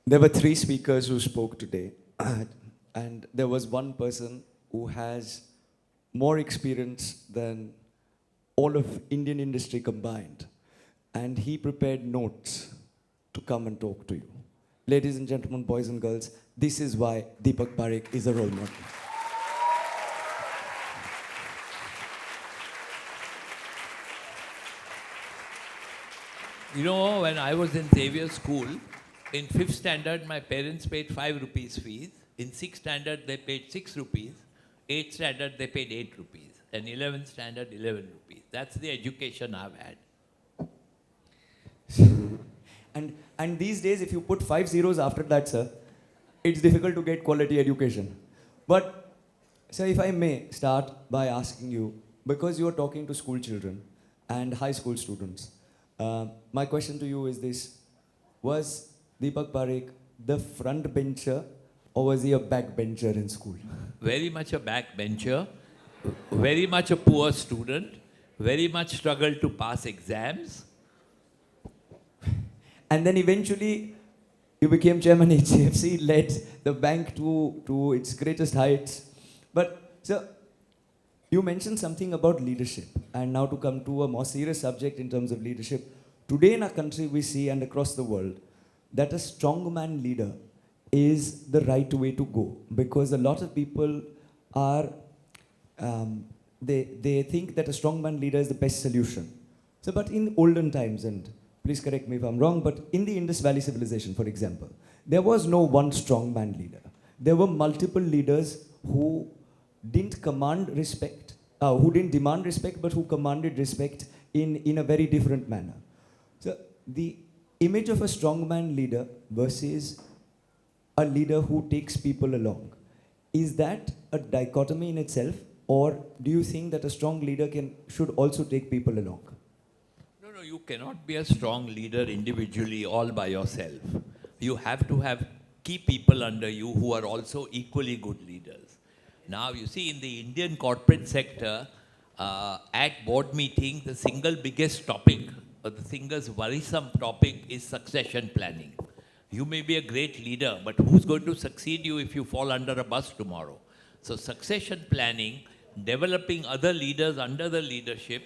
There were three speakers who spoke today, and there was one person who has more experience than all of Indian industry combined, and he prepared notes to come and talk to you. Ladies and gentlemen, boys and girls, this is why Deepak Parekh is a role model. You know, when I was in Xavier School, in 5th standard, my parents paid 5 rupees fees. In 6th standard, they paid 6 rupees. 8th standard, they paid 8 rupees. And 11th standard, 11 rupees. That's the education I've had. And these days, if you put 5 zeros after that, sir, it's difficult to get quality education. But, sir, if I may start by asking you, because you are talking to school children and high school students, my question to you is this: was Deepak Parekh the front bencher or was he a back bencher in school? Very much a backbencher, very much a poor student, very much struggled to pass exams. And then eventually, you became chairman HDFC, led the bank to its greatest heights. But, sir, you mentioned something about leadership. And now to come to a more serious subject in terms of leadership. Today in our country, we see, and across the world, that a strongman leader is the right way to go. Because a lot of people are, they think that a strongman leader is the best solution. So, but in olden times, and please correct me if I'm wrong, but in the Indus Valley civilization, for example, there was no one strongman leader. There were multiple leaders who didn't command respect, who didn't demand respect, but who commanded respect in a very different manner. So the image of a strongman leader versus a leader who takes people along, is that a dichotomy in itself, or do you think that a strong leader should also take people along? No, you cannot be a strong leader individually all by yourself. You have to have key people under you who are also equally good leaders. Now, you see, in the Indian corporate sector, at board meeting, the single biggest topic, or the single worrisome topic, is succession planning. You may be a great leader, but who's going to succeed you if you fall under a bus tomorrow? So succession planning, developing other leaders under the leadership,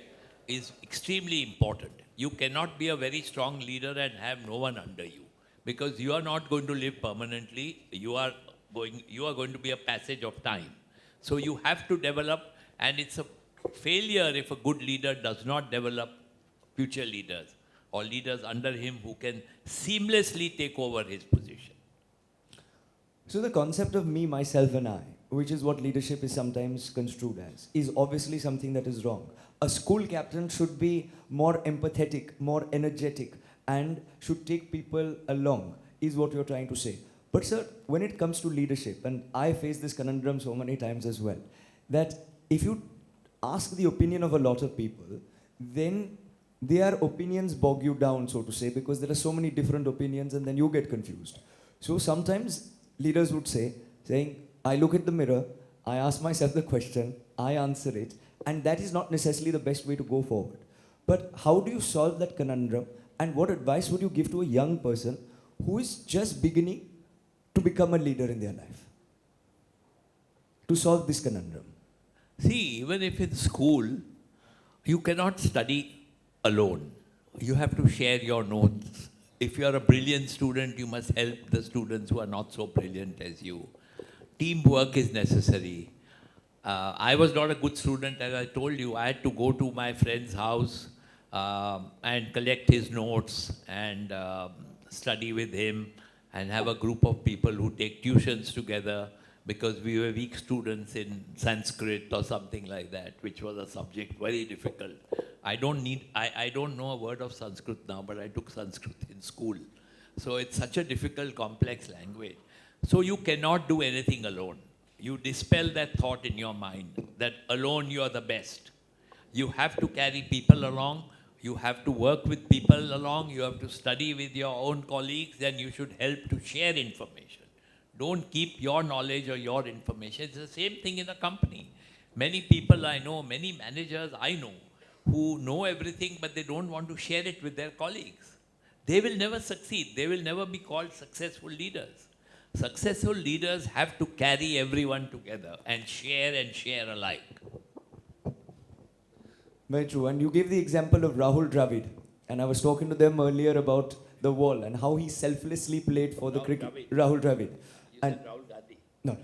is extremely important. You cannot be a very strong leader and have no one under you, because you are not going to live permanently. You are going to be a passage of time. So you have to develop, and it's a failure if a good leader does not develop future leaders or leaders under him who can seamlessly take over his position. So the concept of me, myself, and I, which is what leadership is sometimes construed as, is obviously something that is wrong. A school captain should be more empathetic, more energetic, and should take people along, is what you're trying to say. But sir, when it comes to leadership, and I face this conundrum so many times as well, that if you ask the opinion of a lot of people, then their opinions bog you down, so to say, because there are so many different opinions and then you get confused. So sometimes leaders would saying, I look at the mirror, I ask myself the question, I answer it, and that is not necessarily the best way to go forward. But how do you solve that conundrum, and what advice would you give to a young person who is just beginning to become a leader in their life to solve this conundrum? See, even if in school, you cannot study alone. You have to share your notes. If you are a brilliant student, you must help the students who are not so brilliant as you. Teamwork is necessary. I was not a good student, as I told you. I had to go to my friend's house and collect his notes and study with him and have a group of people who take tuitions together, because we were weak students in Sanskrit or something like that, which was a subject very difficult. I don't know a word of Sanskrit now, but I took Sanskrit in school. So it's such a difficult, complex language. So you cannot do anything alone. You dispel that thought in your mind that alone you are the best. You have to carry people along. You have to work with people along. You have to study with your own colleagues, and you should help to share information. Don't keep your knowledge or your information. It's the same thing in a company. Many people I know, many managers I know, who know everything, but they don't want to share it with their colleagues. they will never succeed. They will never be called successful leaders. Successful leaders have to carry everyone together and share alike. Very true. And you gave the example of Rahul Dravid. And I was talking to them earlier about the wall and how he selflessly played for the cricket. Dravid. Rahul Dravid. You And said Rahul Gandhi. no.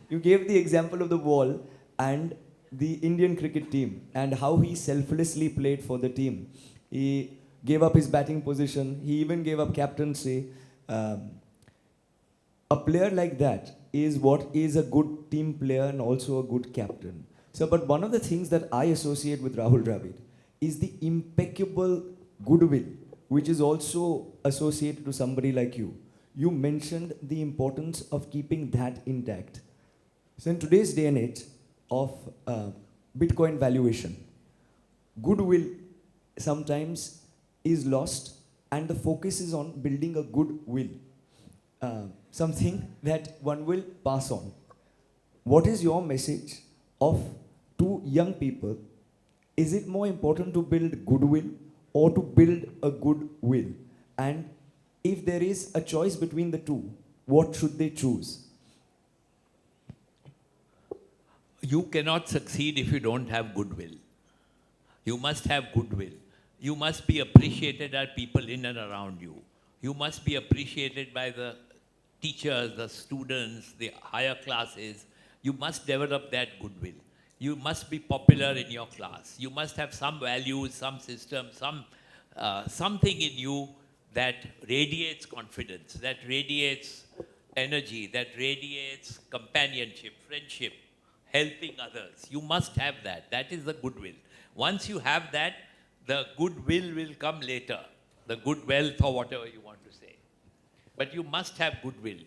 You gave the example of the wall and the Indian cricket team and how he selflessly played for the team. He gave up his batting position. He even gave up captaincy. A player like that is what is a good team player and also a good captain. So, but one of the things that I associate with Rahul Dravid is the impeccable goodwill, which is also associated to somebody like you. You mentioned the importance of keeping that intact. So, in today's day and age of Bitcoin valuation, goodwill sometimes is lost, and the focus is on building a goodwill, something that one will pass on. What is your message to young people? Is it more important to build goodwill or to build a goodwill? And if there is a choice between the two, what should they choose? You cannot succeed if you don't have goodwill. You must have goodwill. You must be appreciated by people in and around you. You must be appreciated by the teachers, the students, the higher classes. You must develop that goodwill. You must be popular in your class. You must have some values, some system, something in you that radiates confidence, that radiates energy, that radiates companionship, friendship, helping others. You must have that. That is the goodwill. Once you have that, the goodwill will come later. The good wealth or whatever you want to say. But you must have goodwill.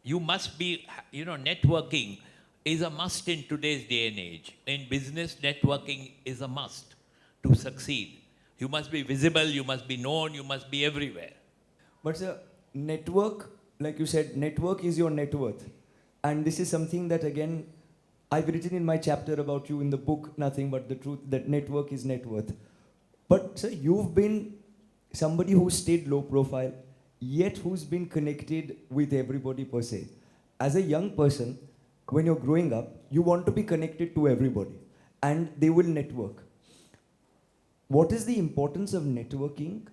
You must be, networking is a must in today's day and age. In business, networking is a must to succeed. You must be visible, you must be known, you must be everywhere. But sir, network, like you said, network is your net worth. And this is something that, again, I've written in my chapter about you in the book, Nothing But the Truth, that network is net worth. But sir, you've been somebody who stayed low profile, yet who's been connected with everybody per se. As a young person, when you're growing up, you want to be connected to everybody, and they will network. What is the importance of networking,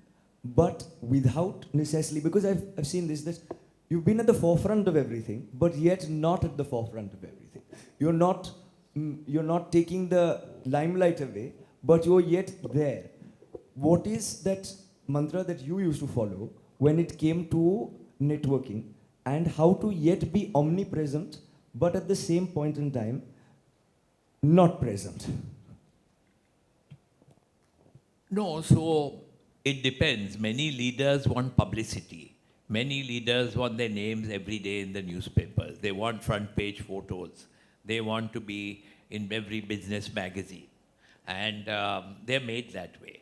but without necessarily, because I've seen this, that you've been at the forefront of everything, but yet not at the forefront of everything. You're not taking the limelight away, but you're yet there. What is that mantra that you used to follow when it came to networking, and how to yet be omnipresent, but at the same point in time, not present? No, so it depends. Many leaders want publicity. Many leaders want their names every day in the newspapers. They want front page photos. They want to be in every business magazine. And they're made that way.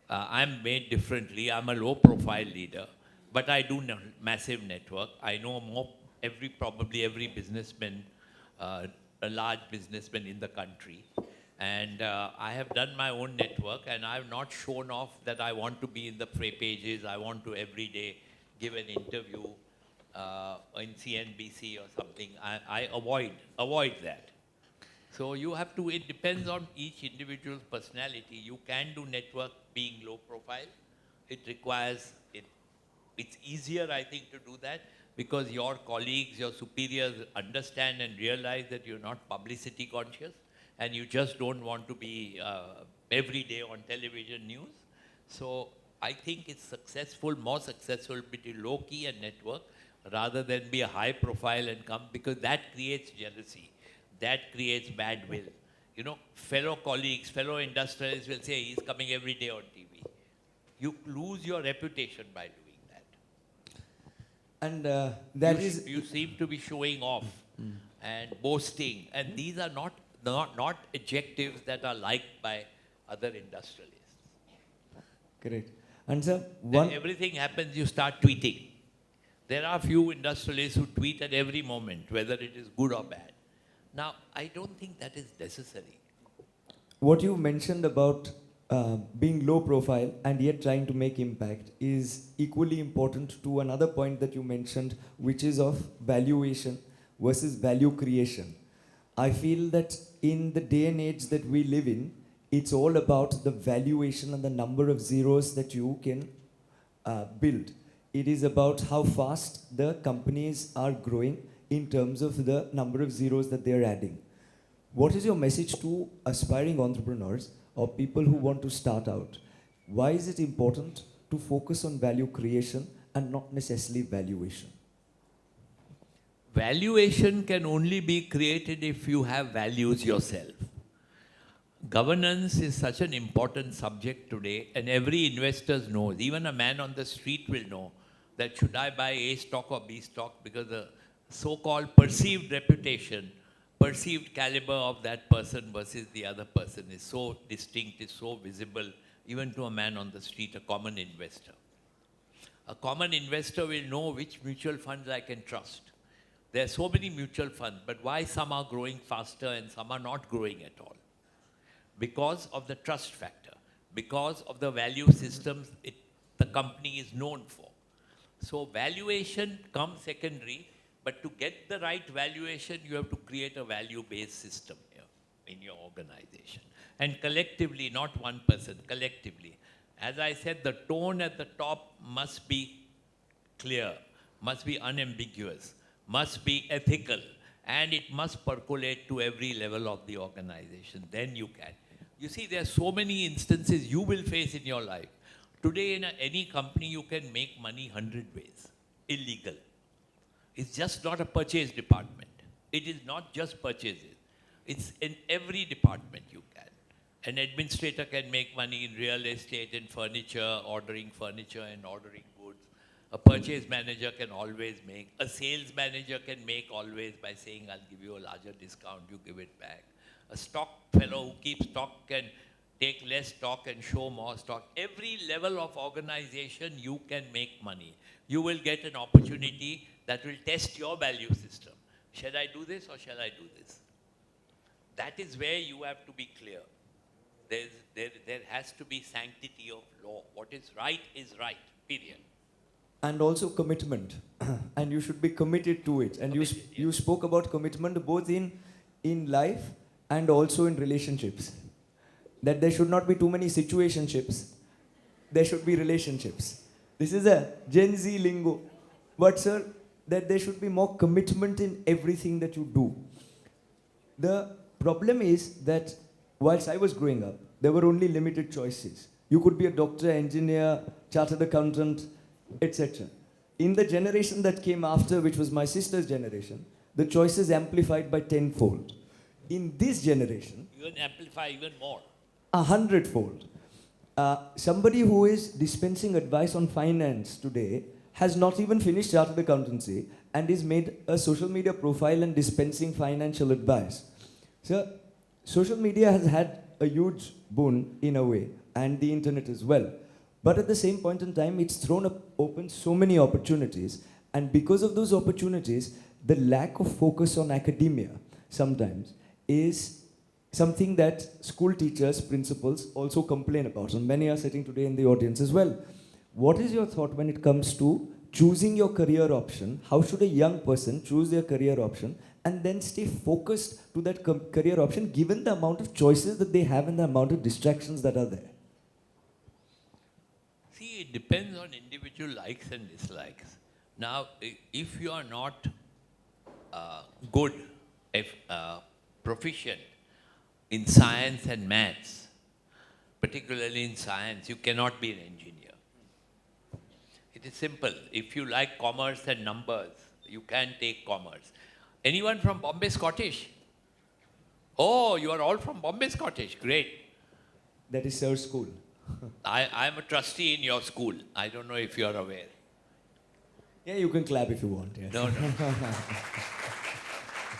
I'm made differently. I'm a low profile leader, but I do massive network. I know probably every businessman, a large businessman in the country. And I have done my own network, and I have not shown off that I want to be in the pages. I want to every day give an interview in CNBC or something. I avoid that. So you have to, it depends on each individual's personality. You can do network being low profile. It requires, it's easier, I think, to do that because your colleagues, your superiors understand and realize that you're not publicity conscious and you just don't want to be every day on television news. So I think it's more successful between low key and network rather than be a high profile and come, because that creates jealousy. That creates bad will. Fellow colleagues, fellow industrialists will say, he's coming every day on TV. You lose your reputation by doing that. And you seem to be showing off and boasting. And these are not adjectives that are liked by other industrialists. Correct. And sir, when everything happens, you start tweeting. There are few industrialists who tweet at every moment, whether it is good or bad. Now, I don't think that is necessary. What you mentioned about being low profile and yet trying to make impact is equally important to another point that you mentioned, which is of valuation versus value creation. I feel that in the day and age that we live in, it's all about the valuation and the number of zeros that you can build. It is about how fast the companies are growing in terms of the number of zeros that they're adding. What is your message to aspiring entrepreneurs or people who want to start out? Why is it important to focus on value creation and not necessarily valuation? Valuation can only be created if you have values yourself. Governance is such an important subject today, and every investor knows, even a man on the street will know, that should I buy A stock or B stock, because the so-called perceived reputation, perceived caliber of that person versus the other person is so distinct, is so visible, even to a man on the street, a common investor. A common investor will know which mutual funds I can trust. There are so many mutual funds, but why some are growing faster and some are not growing at all? Because of the trust factor, because of the value systems the company is known for. So valuation comes secondary, but to get the right valuation, you have to create a value-based system here in your organization. And collectively, not one person, collectively. As I said, the tone at the top must be clear, must be unambiguous, must be ethical, and it must percolate to every level of the organization. Then you can. You see, there are so many instances you will face in your life. Today, in any company, you can make money 100 ways. Illegal. It's just not a purchase department. It is not just purchases. It's in every department you can. An administrator can make money in real estate, in furniture, ordering furniture and ordering goods. A purchase manager can always make. A sales manager can make always by saying, I'll give you a larger discount, you give it back. A stock fellow who keeps stock can take less stock and show more stock. Every level of organization, you can make money. You will get an opportunity that will test your value system. Shall I do this or shall I do this? That is where you have to be clear. There has to be sanctity of law. What is right, period. And also commitment. And you should be committed to it. And Committed, you spoke about commitment both in life and also in relationships. That there should not be too many situationships. There should be relationships. This is a Gen Z lingo. But sir, that there should be more commitment in everything that you do. The problem is that whilst I was growing up, there were only limited choices. You could be a doctor, engineer, chartered accountant, etc. In the generation that came after, which was my sister's generation, the choices amplified by tenfold. In this generation, Even amplify even more. 100-fold. Somebody who is dispensing advice on finance today has not even finished chartered accountancy and is made a social media profile and dispensing financial advice. So, social media has had a huge boon in a way, and the internet as well. But at the same point in time, it's thrown open so many opportunities, and because of those opportunities, the lack of focus on academia sometimes is something that school teachers, principals also complain about, and many are sitting today in the audience as well. What is your thought when it comes to choosing your career option? How should a young person choose their career option and then stay focused to that career option given the amount of choices that they have and the amount of distractions that are there? See, it depends on individual likes and dislikes. Now, if you are not good, proficient in science and maths, particularly in science, you cannot be an engineer. It is simple. If you like commerce and numbers, you can take commerce. Anyone from Bombay Scottish? Oh, you are all from Bombay Scottish. Great. That is Sir's school. I'm a trustee in your school. I don't know if you are aware. Yeah, you can clap if you want. Yes. No.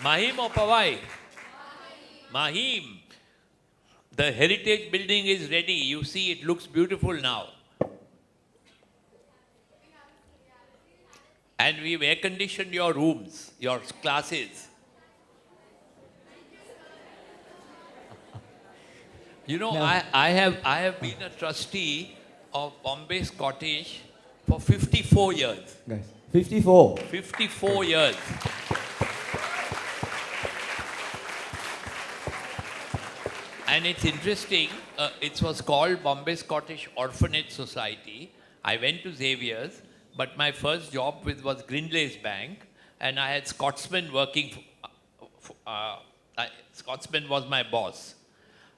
Mahim or Pawai? Mahim. The heritage building is ready. You see, it looks beautiful now. And we've air-conditioned your rooms, your classes. You know, Now- I have been a trustee of Bombay Scottish for 54 years. Guys, 54. 54 years. And it's interesting, it was called Bombay Scottish Orphanage Society. I went to Xavier's, but my first job was Grindlay's Bank, and I had Scotsman working Scotsman was my boss.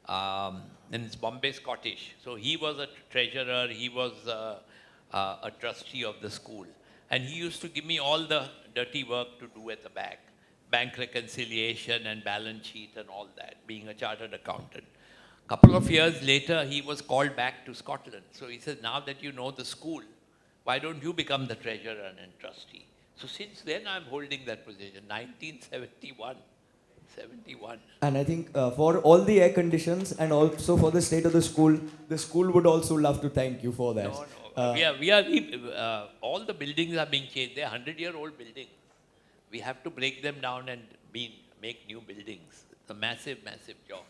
And it's Bombay Scottish. So he was a treasurer, he was a trustee of the school. And he used to give me all the dirty work to do at the back. Bank reconciliation and balance sheet and all that, being a chartered accountant. Couple of years later, he was called back to Scotland. So he said, now that you know the school, why don't you become the treasurer and trustee? So since then, I'm holding that position, 1971. 71. And I think for all the air conditions and also for the state of the school would also love to thank you for that. No. All the buildings are being changed. They're 100-year-old buildings. We have to break them down and make new buildings. It's a massive, massive job.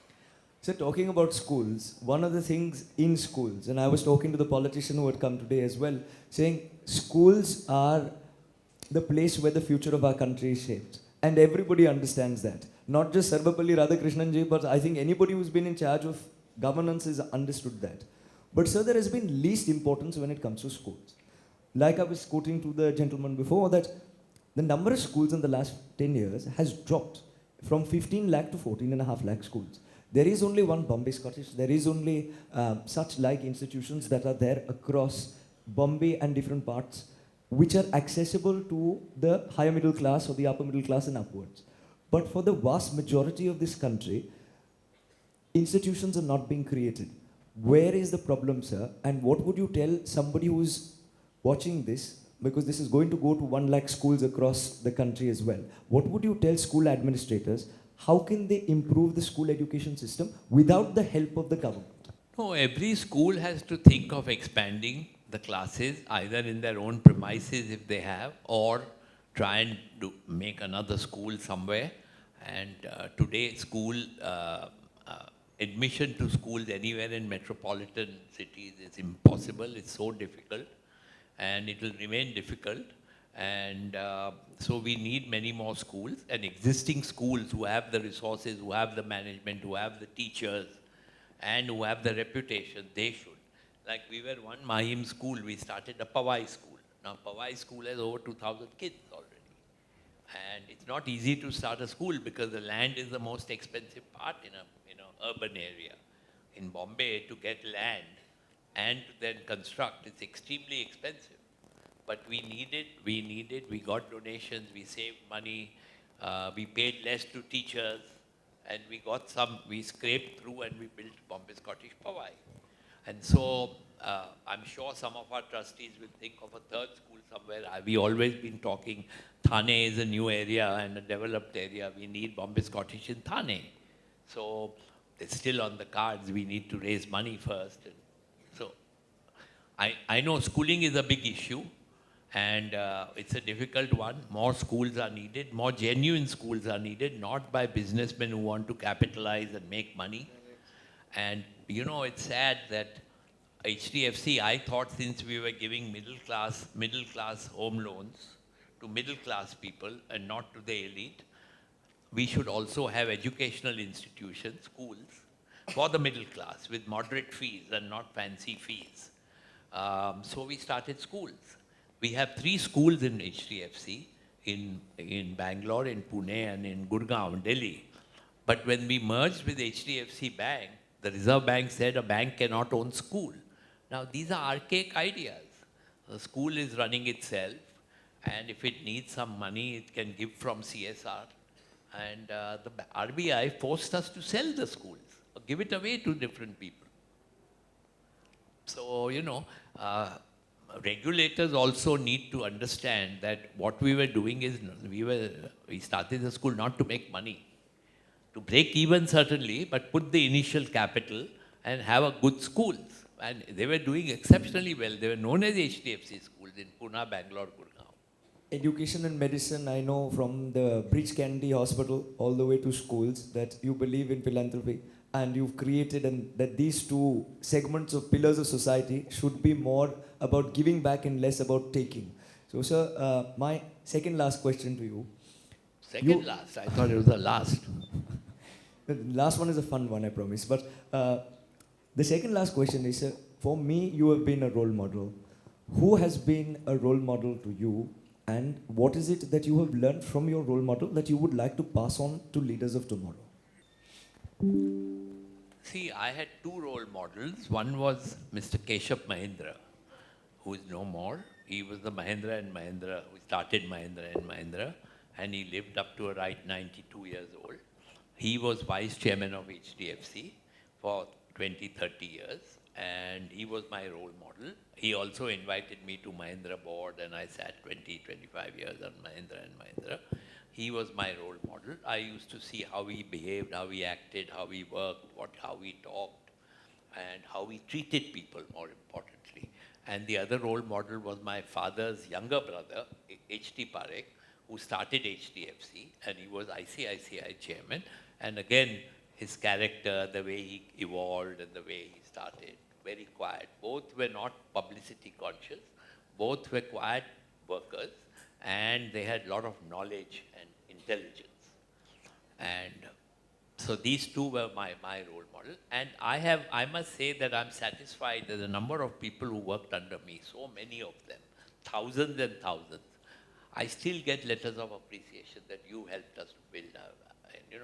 So talking about schools, one of the things in schools, and I was talking to the politician who had come today as well, saying schools are the place where the future of our country is shaped. And everybody understands that. Not just Sarvapalli Radhakrishnan ji, but I think anybody who's been in charge of governance has understood that. But sir, there has been least importance when it comes to schools. Like I was quoting to the gentleman before, that the number of schools in the last 10 years has dropped from 15 lakh to 14.5 lakh schools. There is only one Bombay Scottish. There is only such like institutions that are there across Bombay and different parts, which are accessible to the higher middle class or the upper middle class and upwards. But for the vast majority of this country, institutions are not being created. Where is the problem, sir? And what would you tell somebody who's watching this, because this is going to go to 1 lakh schools across the country as well. What would you tell school administrators? How can they improve the school education system without the help of the government? No, every school has to think of expanding the classes, either in their own premises if they have, or try and make another school somewhere. And today, admission to schools anywhere in metropolitan cities is impossible. It's so difficult, and it will remain difficult. And so we need many more schools, and existing schools who have the resources, who have the management, who have the teachers, and who have the reputation, they should. Like we were one Mahim school, we started a Pawai school. Now Pawai school has over 2,000 kids already. And it's not easy to start a school because the land is the most expensive part in a urban area. In Bombay, to get land and to then construct, it's extremely expensive. But we got donations, we saved money, we paid less to teachers, and we scraped through and we built Bombay Scottish Pawai. And so I'm sure some of our trustees will think of a third school somewhere. We've always been talking, Thane is a new area and a developed area. We need Bombay Scottish in Thane. So it's still on the cards. We need to raise money first. And so I know schooling is a big issue, and it's a difficult one. More schools are needed. More genuine schools are needed, not by businessmen who want to capitalize and make money. And it's sad that HDFC, I thought since we were giving middle class home loans to middle class people and not to the elite, we should also have educational institutions, schools, for the middle class with moderate fees and not fancy fees. So we started schools. We have 3 schools in HDFC, in Bangalore, in Pune, and in Gurgaon, Delhi. But when we merged with HDFC Bank, the Reserve Bank said a bank cannot own school. Now, these are archaic ideas. The school is running itself, and if it needs some money, it can give from CSR. And the RBI forced us to sell the schools, or give it away to different people. So, regulators also need to understand that what we were doing is, we started the school not to make money. To break even, certainly, but put the initial capital and have a good schools. And they were doing exceptionally well. They were known as HDFC schools in Pune, Bangalore, Gurgaon. Education and medicine, I know from the Bridge Candy Hospital all the way to schools that you believe in philanthropy. and you've created that these two segments of pillars of society should be more about giving back and less about taking. So, sir, my second last question to you. Second last, I thought it was the last. The last one is a fun one, I promise. But the second last question is, for me, you have been a role model. Who has been a role model to you, and what is it that you have learned from your role model that you would like to pass on to leaders of tomorrow? See, I had two role models. One was Mr. Keshav Mahindra, who is no more. He was the Mahindra and Mahindra, who started Mahindra and Mahindra, and he lived up to a right 92 years old. He was vice chairman of HDFC for 20, 30 years, and he was my role model. He also invited me to Mahindra board, and I sat 20, 25 years on Mahindra and Mahindra. He was my role model. I used to see how he behaved, how he acted, how he worked, how he talked, and how he treated people, more importantly. And the other role model was my father's younger brother, H.D. Parekh, who started HDFC, and he was ICICI chairman. And again, his character, the way he evolved and the way he started, very quiet. Both were not publicity conscious. Both were quiet workers, and they had a lot of knowledge and intelligence. And so these two were my role model. And I must say that I'm satisfied that the number of people who worked under me, so many of them, thousands and thousands, I still get letters of appreciation that you helped us to build,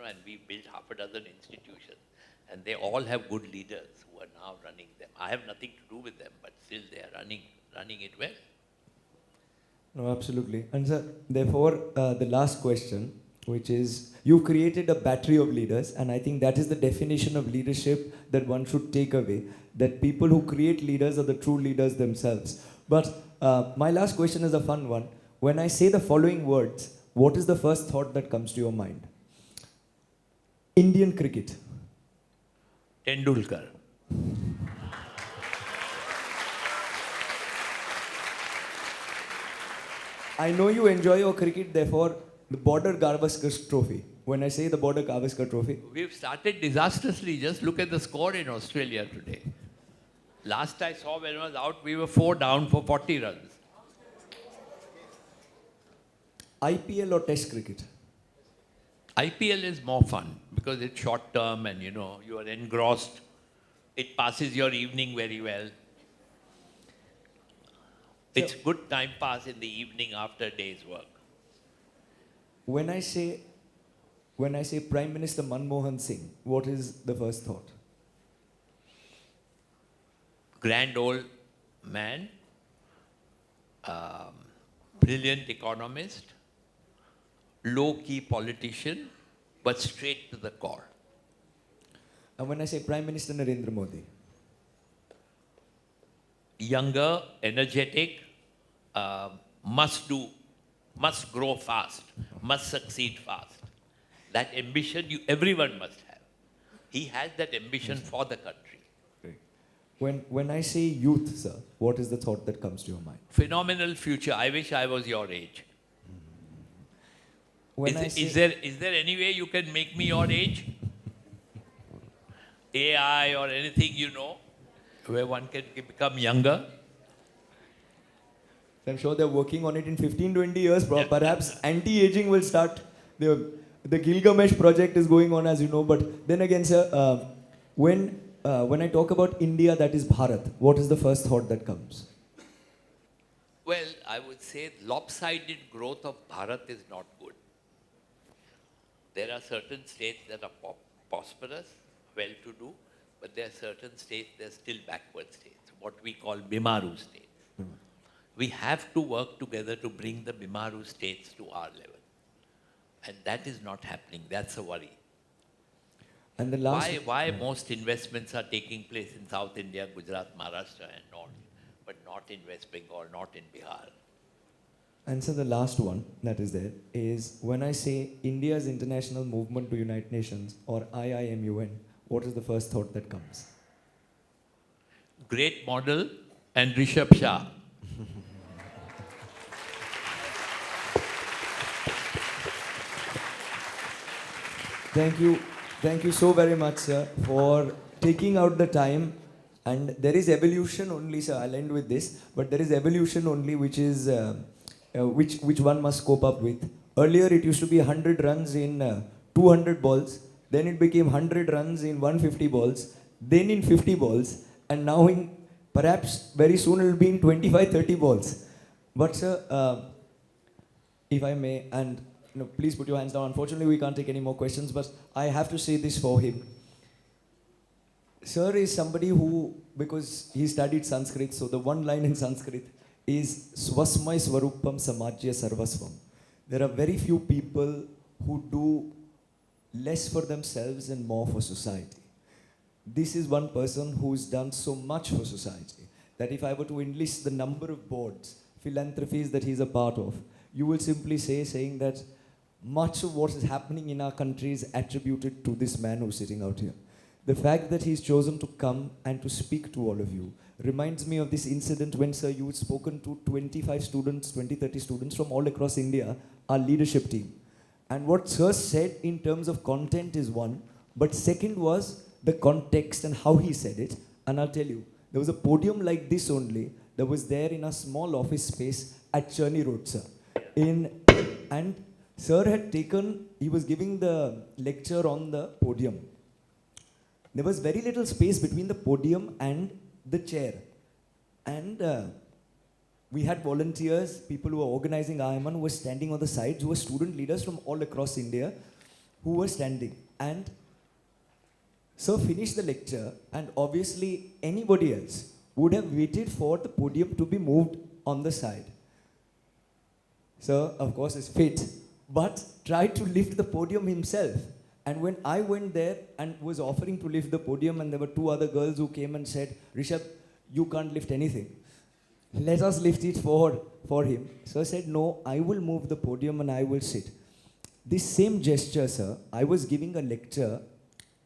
and we built half a dozen institutions. And they all have good leaders who are now running them. I have nothing to do with them, but still they are running it well. No, absolutely. And sir, therefore, the last question, which is, you've created a battery of leaders, and I think that is the definition of leadership that one should take away, that people who create leaders are the true leaders themselves. But my last question is a fun one. When I say the following words, what is the first thought that comes to your mind? Indian cricket. Tendulkar. I know you enjoy your cricket, therefore, the Border Gavaskar Trophy. When I say the Border Gavaskar Trophy, We've started disastrously. Just look at the score in Australia today. Last I saw when I was out, we were 4 down for 40 runs. IPL or Test cricket? IPL is more fun because it's short term and you are engrossed. It passes your evening very well. It's good time pass in the evening after a day's work. When I say Prime Minister Manmohan Singh, what is the first thought? Grand old man, brilliant economist, low-key politician, but straight to the core. And when I say Prime Minister Narendra Modi? Younger, energetic, must grow fast, must succeed fast. That ambition everyone must have. He has that ambition for the country. Great. When I say youth, sir, what is the thought that comes to your mind? Phenomenal future. I wish I was your age. Is there any way you can make me your age? AI or anything where one can become younger? I'm sure they're working on it in 15, 20 years. Perhaps anti-aging will start. The Gilgamesh project is going on, as you know. But then again, sir, when I talk about India, that is Bharat, what is the first thought that comes? Well, I would say lopsided growth of Bharat is not good. There are certain states that are prosperous, well-to-do, but there are certain states that are still backward states, what we call Bimaru states. We have to work together to bring the Bimaru states to our level. And that is not happening. That's a worry. And the last Why most investments are taking place in South India, Gujarat, Maharashtra and North, but not in West Bengal, not in Bihar? And so the last one that is there is, when I say India's international movement to United Nations or I.I.M.U.N, what is the first thought that comes? Great model and Rishabh Shah. Thank you. Thank you so very much, sir, for taking out the time. And there is evolution only, sir. I'll end with this. But there is evolution only, which is which one must cope up with. Earlier, it used to be 100 runs in 200 balls. Then it became 100 runs in 150 balls. Then in 50 balls. And now in perhaps very soon it will be in 25, 30 balls. But sir, if I may, and please put your hands down. Unfortunately, we can't take any more questions, but I have to say this for him. Sir is somebody who, because he studied Sanskrit, so the one line in Sanskrit is Swasmai Swarupam Samajya Sarvasvam. There are very few people who do less for themselves and more for society. This is one person who's done so much for society that if I were to enlist the number of boards, philanthropies that he's a part of, you will simply saying that much of what is happening in our country is attributed to this man who's sitting out here. The fact that he's chosen to come and to speak to all of you reminds me of this incident when, sir, you had spoken to 25 students, 20, 30 students from all across India, our leadership team. And what sir said in terms of content is one, but second was the context and how he said it. And I'll tell you, there was a podium like this only that was there in a small office space at Cherney Road, sir. And sir had taken, he was giving the lecture on the podium. There was very little space between the podium and the chair. And we had volunteers, people who were organizing I.I.M.U.N, who were standing on the sides, who were student leaders from all across India, who were standing. And sir finished the lecture, and obviously anybody else would have waited for the podium to be moved on the side. Sir, of course, is fit, but tried to lift the podium himself. And when I went there and was offering to lift the podium, and there were two other girls who came and said, Rishabh, you can't lift anything. Let us lift it for him. Sir said, no, I will move the podium and I will sit. This same gesture, sir, I was giving a lecture,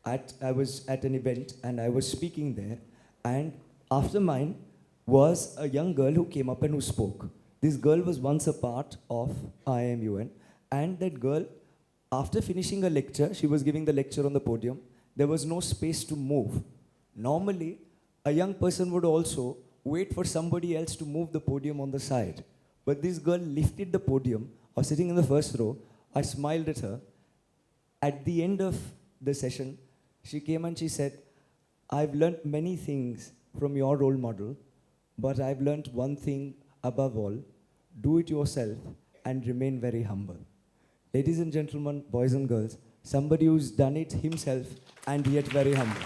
I was at an event and I was speaking there, and after mine was a young girl who came up and who spoke. This girl was once a part of I.I.M.U.N, and that girl, after finishing a lecture, she was giving the lecture on the podium, there was no space to move. Normally, a young person would also wait for somebody else to move the podium on the side. But this girl lifted the podium. I was sitting in the first row. I smiled at her. At the end of the session, she came and she said, I've learnt many things from your role model, but I've learnt one thing above all: do it yourself and remain very humble. Ladies and gentlemen, boys and girls, somebody who's done it himself and yet very humble.